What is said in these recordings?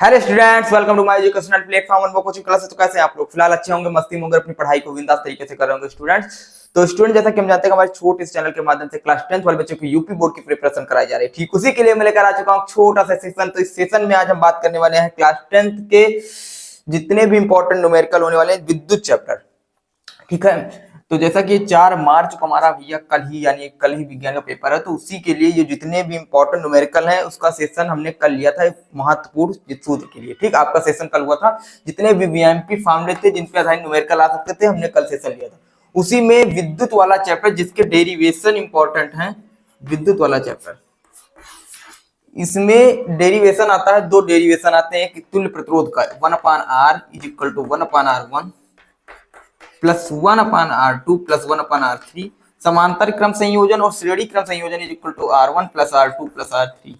Hello students, welcome to my educational platform और coaching classes. तो कैसे हैं आप लोग? फिलहाल अच्छे होंगे, मस्ती में होंगे, अपनी पढ़ाई को बिंदास तरीके से कर रहे होंगे स्टूडेंट्स। तो स्टूडेंट, जैसा कि हम जानते हैं हमारे छोटे इस चैनल के माध्यम से क्लास 10th वाले बच्चों की यूपी बोर्ड की प्रिपरेशन कराई जा रही है। ठीक उसी के लिए मैं लेकर आ चुका हूं छोटा सा सेशन। तो इस सेशन में आज हम बात करने वाले हैं क्लास 10th के जितने भी इंपॉर्टेंट न्यूमेरिकल होने वाले हैं विद्युत चैप्टर। ठीक है, तो जैसा कि 4 मार्च को हमारा भैया कल ही यानी कल ही विज्ञान का पेपर है, तो उसी के लिए ये जितने भी इंपॉर्टेंट न्यूमेरिकल हैं उसका सेशन हमने कल लिया था महत्वपूर्ण सूत्र के लिए। ठीक, आपका सेशन कल हुआ था। जितने भी वीएमपी फॉर्मूले थे जिन पे आधारित न्यूमेरिकल आ सकते थे, हमने कल सेशन लिया था। उसी में विद्युत वाला चैप्टर जिसके डेरिवेशन इंपॉर्टेंट है, विद्युत वाला चैप्टर, इसमें डेरिवेशन आता है। 2 डेरिवेशन आते हैं, एक तुल्य प्रतिरोध का 1/r is equal to 1/r1 plus 1/r2 plus 1/r3, समांतर क्रम संयोजन और श्रेणी क्रम संयोजन is equal to r1 plus r2 plus r3।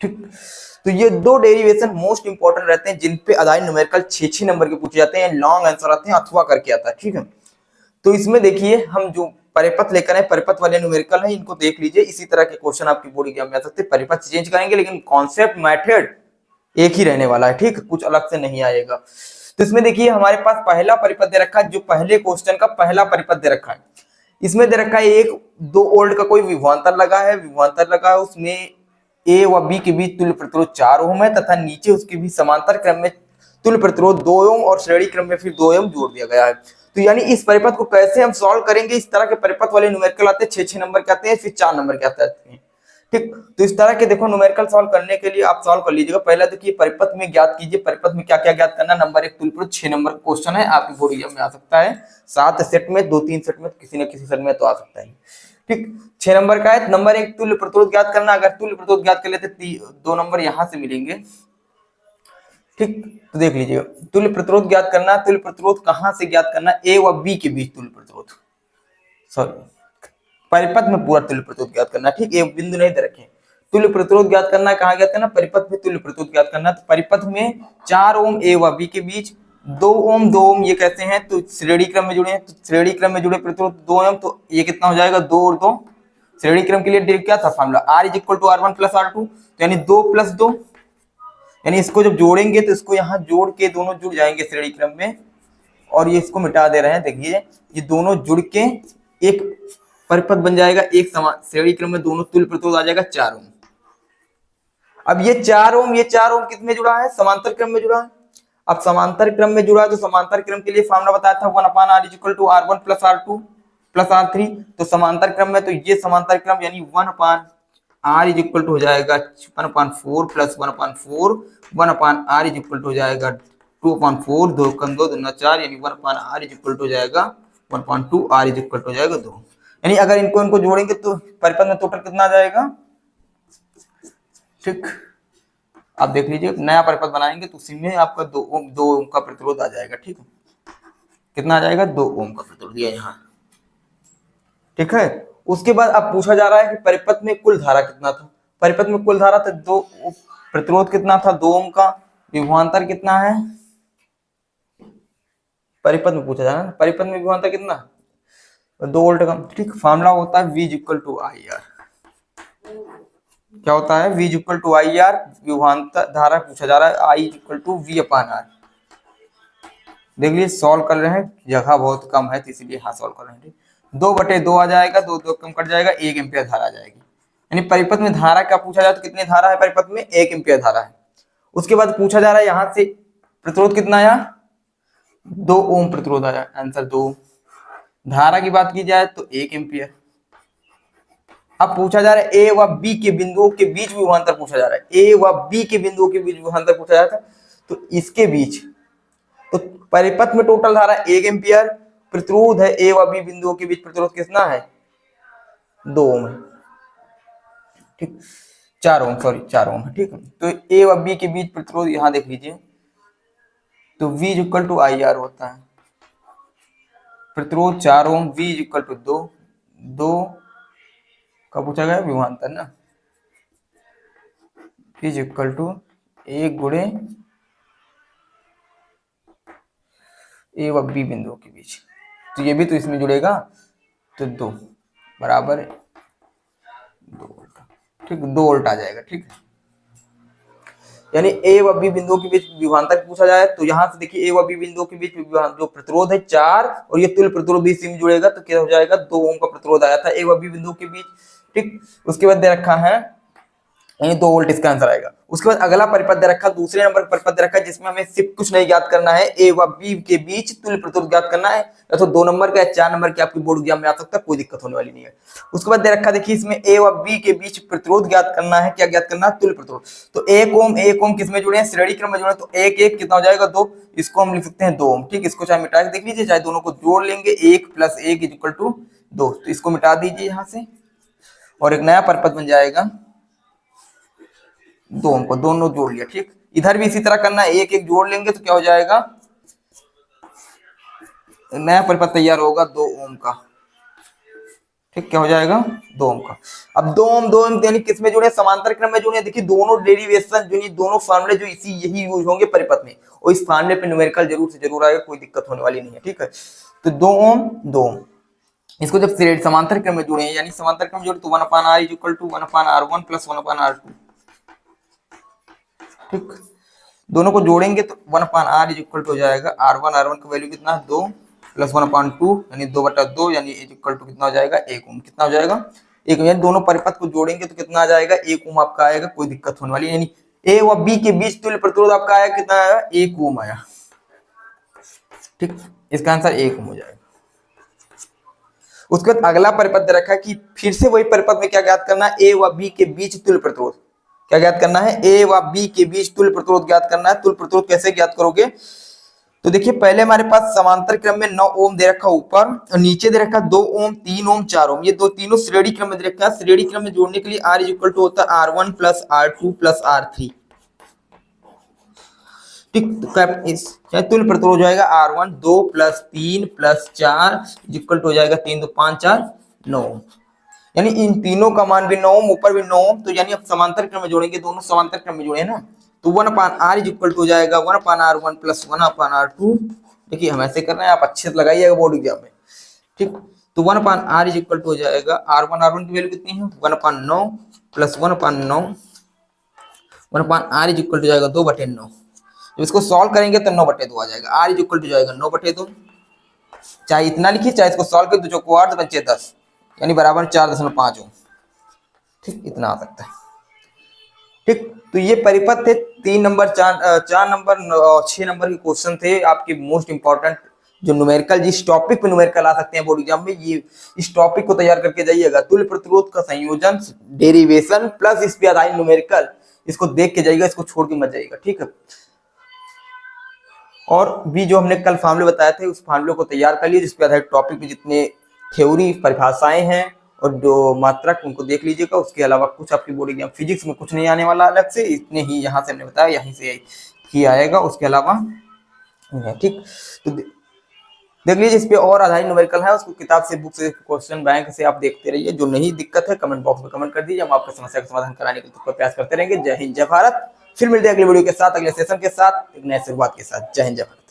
ठीक, तो ये 2 डेरिवेशन मोस्ट इंपॉर्टेंट रहते हैं जिन पे आधारित न्यूमेरिकल 6 नंबर के पूछे जाते हैं, लॉन्ग आंसर आते हैं अथवा करके आता है। ठीक है, तो इसमें देखिए हम जो परिपथ लेकर आए, परिपथ वाले न्यूमेरिकल है, इनको देख लीजिए। इसी तरह के क्वेश्चन आपकी बोर्ड एग्जाम में आ सकते हैं। परिपथ चेंज करेंगे लेकिन कॉन्सेप्ट मेथड एक ही रहने वाला है। ठीक, कुछ अलग से नहीं आएगा। तो इसमें देखिए हमारे पास पहला परिपथ दे रखा है, जो पहले क्वेश्चन का पहला परिपथ दे रखा है। इसमें दे रखा है 1-2 वोल्ट का कोई विभवांतर लगा है, उसमें ए व बी के बीच तुल्य प्रतिरोध 4 ओम है तथा नीचे उसके भी समांतर क्रम में तुल्य प्रतिरोध 2 ओम और श्रेणी क्रम में फिर 2 ओम जोड़ दिया गया है। तो यानी इस परिपथ को कैसे हम सॉल्व करेंगे? इस तरह के परिपथ वाले न्यूमेरिकल आते हैं, 6 नंबर के आते हैं, फिर 4 नंबर के आते हैं। ठीक, तो इस तरह के देखो न्यूमेरिकल सॉल्व करने के लिए आप सॉल्व कर लीजिएगा। पहला देखिए परिपथ में ज्ञात कीजिए, परिपथ में क्या क्या ज्ञात करना। नंबर 1 तुल्य प्रतिरोध 6 नंबर क्वेश्चन है, आपकी बोर्ड एग्जाम में आ सकता है। 7 सेट में 2-3 सेट में किसी न किसी सेट में तो आ सकता है। ठीक, 6 नंबर का है। नंबर 1 तुल्य प्रतिरोध ज्ञात करना। अगर तुल्य प्रतिरोध ज्ञात कर लेते 2 नंबर यहां से मिलेंगे। ठीक, तो देख लीजिएगा, तुल्य प्रतिरोध ज्ञात करना। तुल्य प्रतिरोध कहां से ज्ञात करना? ए व बी के बीच तुल्य प्रतिरोध, सॉरी परिपथ में पूरा तुल्य प्रतिरोध ज्ञात करना। ठीक, एक बिंदु नहीं दे रखे। तुल्य प्रतिरोध ज्ञात करना कहां ज्ञात करना? परिपथ में तुल्य प्रतिरोध ज्ञात करना। तो परिपथ में 4 ओम ए व बी के बीच, 2 ओम 2 ओम ये कहते हैं, तो श्रेणी क्रम में जुड़े हैं, तो श्रेणी क्रम में जुड़े प्रतिरोध 2 ओम, तो ये कितना हो जाएगा? 2 और 2। श्रेणी क्रम के लिए क्या था formula? R is equal to R1 plus R2, तो यानी 2 प्लस 2, यानी इसको जब जोड़ेंगे तो इसको यहाँ जोड़ के दोनों जुड़ जाएंगे श्रेणी क्रम में, और ये इसको मिटा दे रहे हैं। देखिए ये दोनों जुड़ के एक परिपथ बन जाएगा, एक समान श्रेणी क्रम में दोनों तुल्य प्रतिरोध आ जाएगा 4 ओम। अब ये 4 ओम किस में जुड़ा है? समांतर क्रम में जुड़ा है। अब समांतर क्रम में जुड़ा है तो समांतर क्रम के लिए फार्मूला बताया था 1/r is equal to R1 plus R2 plus R3। तो समांतर क्रम में तो ये समांतर क्रम यानी 1/r इज इक्वल टू हो जाएगा 1/4 plus 1/4, 1/r is equal to हो जाएगा 2/4, 2 कम 2 दूना 4, यानी 1/r इज इक्वल टू हो जाएगा 1/2, r इज इक्वल टू हो जाएगा 2। यानी अगर इनको जोड़ेंगे तो परिपथ में टोटल कितना आ जाएगा? ठीक, आप देख लीजिए, नया परिपथ बनाएंगे तो उसी में आपका 2 ओम का प्रतिरोध आ जाएगा। ठीक है, कितना आ जाएगा? 2 ओम का प्रतिरोध यहाँ। ठीक है, उसके बाद अब पूछा जा रहा है कि परिपथ में कुल धारा कितना था। परिपथ में कुल धारा था 2, प्रतिरोध कितना था? 2 ओम का, विभवांतर कितना है? परिपथ में पूछा जा रहा है, परिपथ में विभवांतर कितना? 2 वोल्ट का। ठीक, फार्मूला होता है V इक्वल टू IR। क्या होता है? V इक्वल टू IR, विभवांतर धारा पूछा जा रहा है, I इक्वल टू V/R। देख लीजिए सॉल्व कर रहे हैं, जगह बहुत कम है तो इसलिए हाँ सॉल्व कर रहे हैं। 2/2 आ जाएगा, 2 कम कट जाएगा, 1 एम्पियर धारा आ जाएगी। यानी परिपथ में धारा क्या पूछा जाए तो कितनी धारा है परिपथ में? 1 एम्पियर धारा है। उसके बाद पूछा जा रहा है यहाँ से प्रतिरोध कितना आया? 2 ओम प्रतिरोध आया, आंसर 2। धारा की बात की जाए तो 1 एम्पियर। अब पूछा जा रहा है ए व बी के बिंदुओं के बीच विभवांतर पूछा जा रहा है। ए व बी के बिंदुओं के बीच विभवांतर पूछा जाता है, तो इसके बीच, तो परिपथ में टोटल धारा 1 एम्पियर, प्रतिरोध है ए व बी बिंदुओं के बीच प्रतिरोध कितना है? 2 ओम है। ठीक, 4 ओम, सॉरी 4 ओम है। ठीक है, तो ए व बी के बीच प्रतिरोध यहां देख लीजिए, तो V इक्वल टू IR होता है। प्रतिरोध 4 ओम, V इक्वल टू 2 का पूछा गया विभवांतर ना, V इक्वल टू 1 गुणे ए व बी बिंदुओं के बीच, तो ये भी तो इसमें जुड़ेगा, तो 2 बराबर 2 वोल्ट। ठीक, 2 वोल्ट आ जाएगा। ठीक है, यानी ए व बी बिंदुओं के बीच विभवांतर पूछा जाए तो यहाँ से देखिए ए व बी बिंदुओं के बीच जो प्रतिरोध है 4 और ये तुल्य प्रतिरोध भी इसी में जुड़ेगा तो क्या हो जाएगा 2 ओम का प्रतिरोध आया था ए व बी बिंदुओं के बीच। ठीक, उसके बाद दे रखा है यानी 2 वोल्ट इसका आंसर आएगा। उसके बाद अगला परिपथ दे रखा, दूसरे नंबर का परिपथ दे रखा जिसमें हमें सिर्फ कुछ नहीं ज्ञात करना है, ए व बी के बीच तुल्य प्रतिरोध ज्ञात करना है, या तो 2 नंबर का या 4 नंबर की आपकी बोर्ड एग्जाम में आ सकता है, कोई दिक्कत होने वाली नहीं है। उसके बाद दे रखा देखिए इसमें ए व बी के बीच प्रतिरोध ज्ञात करना है, क्या ज्ञात करना है, तुल्य प्रतिरोध। तो 1 ओम किसमें जुड़े हैं, श्रेणी क्रम में जुड़े, तो 1 कितना हो जाएगा 2, इसको हम लिख सकते हैं 2 ओम। ठीक, इसको चाहे मिटा के देख लीजिए, चाहे दोनों को जोड़ लेंगे 1 + 1 = 2, तो इसको मिटा दीजिए यहाँ से और एक नया परिपथ बन जाएगा 2 ओम को, दोनों जोड़ लिया। ठीक, इधर भी इसी तरह करना है, 1 जोड़ लेंगे तो क्या हो जाएगा, नया परिपथ तैयार होगा 2 ओम का। ठीक, क्या हो जाएगा 2 ओम का। अब 2 ओम यानी किस में जुड़े, समांतर क्रम में जुड़े। देखिए दोनों डेरिवेशन जो दोनों फार्मूले जो यही यूज होंगे परिपथ में, और इस फार्मूले पे न्यूमेरिकल जरूर से जरूर आएगा, कोई दिक्कत होने वाली नहीं है। ठीक है, तो 2 ओम इसको जब समांतर क्रम में जुड़े हैं, यानी समांतर क्रम जोड़े तो 1/r = 1/r1 + 1/r2। ठीक, दोनों को जोड़ेंगे तो 1/r = हो जाएगा r1 का वैल्यू कितना है 2 + 1/2 यानी 2/2 यानी कितना हो जाएगा 1 ओम। कितना हो जाएगा 1 ओम, यानी दोनों परिपथ को जोड़ेंगे तो कितना आ जाएगा 1 ओम आपका आएगा, कोई दिक्कत होने वाली यानी ए व बी के बीच तुल्य प्रतिरोध आपका आया कितना आया 1 ओम आया। ठीक, इसका आंसर 1 ओम हो जाएगा। उसके बाद अगला परिपथ दे रखा है कि फिर से वही परिपथ में क्या ज्ञात करना है, ए व बी के बीच तुल्य प्रतिरोध। क्या ज्ञात करना है, ए व बी के बीच तुल्य प्रतिरोध ज्ञात करना है। तुल्य प्रतिरोध कैसे ज्ञात करोगे, तो देखिए पहले हमारे पास समांतर क्रम में 9 ओम दे रखा ऊपर और नीचे दे रखा 2 ओम 3 ओम 4 ओम, ये दो तीनों श्रेणी क्रम में दे रखा है। श्रेणी क्रम में जोड़ने के लिए R = होता है R1 + R2 + R3। ठीक, तो तुल्य प्रतिरोध हो जाएगा R1 2 + 3 + 4 = हो जाएगा 3 2 5 4 9, यानी इन तीनों का मान भी 9 ओम, ऊपर भी 9 ओम। तो यानी अब समांतर क्रम में जोड़ेंगे, दोनों समांतर क्रम में जुड़े हैं ना, तो 1/r = हो जाएगा 1/r1 + 1/r2। देखिए हम ऐसे कर रहे हैं, आप अच्छे से लगाइएगा बोर्ड एग्जाम में। ठीक, तो 1/r = हो जाएगा r1 की वैल्यू कितनी है 1/9 + 1/9, 1/r = हो जाएगा 2/9। जब इसको सॉल्व करेंगे तो 9/2 आ जाएगा, r = हो जाएगा 9/2। चाहे इतना लिखिए चाहे इसको सॉल्व कर, 2 चौको 8 बचे 10 यानी बराबर 4.5 ओम। ठीक, इतना आ सकता है। ठीक, तो ये परिपथ थे 3 नंबर 4 नंबर 6 नंबर के क्वेश्चन थे आपके मोस्ट इंपॉर्टेंट, जो न्यूमेरिकल जिस टॉपिक पे न्यूमेरिकल आ सकते हैं बोर्ड एग्जाम में, ये इस टॉपिक को तैयार करके जाइएगा। तुल्य प्रतिरोध का संयोजन, डेरिवेशन प्लस इस पे आधारित न्यूमेरिकल, इसको देख के जाइएगा, इसको छोड़ के मत जाइएगा। ठीक है, और भी जो हमने कल फार्मूले बताए थे उस फार्मूले को तैयार कर लिए, जिसपे आधारित टॉपिक में जितने थ्योरी परिभाषाएं हैं और जो मात्रक उनको देख लीजिएगा। उसके अलावा कुछ आपकी बोर्ड एग्जाम फिजिक्स में कुछ नहीं आने वाला अलग से, इतने ही यहाँ से हमने बताया, यहीं से ही आएगा, उसके अलावा। ठीक, तो देख लीजिए, इस पे और आधारित न्यूमेरिकल है, उसको किताब से, बुक से, क्वेश्चन बैंक से आप देखते रहिए। जो नहीं दिक्कत है कमेंट बॉक्स में कमेंट कर दीजिए, हम आपकी समस्या का समाधान कराने के प्रयास करते रहेंगे। जय हिंद, जय भारत। फिर मिलते हैं अगले वीडियो के साथ, अगले सेशन के साथ, एक नए शुरुआत के साथ। जय हिंद, जय भारत।